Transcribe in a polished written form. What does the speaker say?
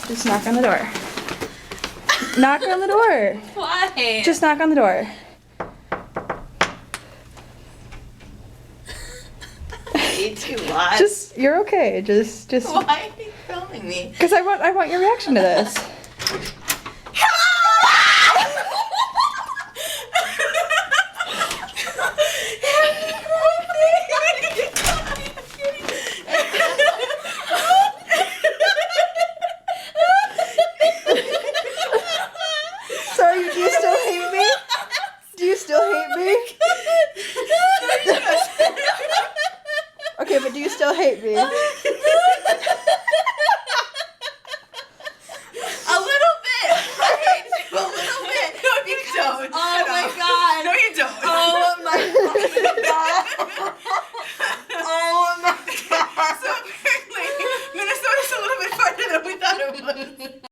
Just knock on the door. Knock on the door. Why? Just knock on the door. Way too loud. You're okay. Just. Why are you filming me? Because I want your reaction to this. Sorry, do you still hate me? Do you still hate me? Okay, but do you still hate me? A little bit. I hate you a little bit. No, you don't. Oh my god. No, you don't. Oh my god. Oh my god. So apparently, Minnesota's a little bit farther than we thought it was.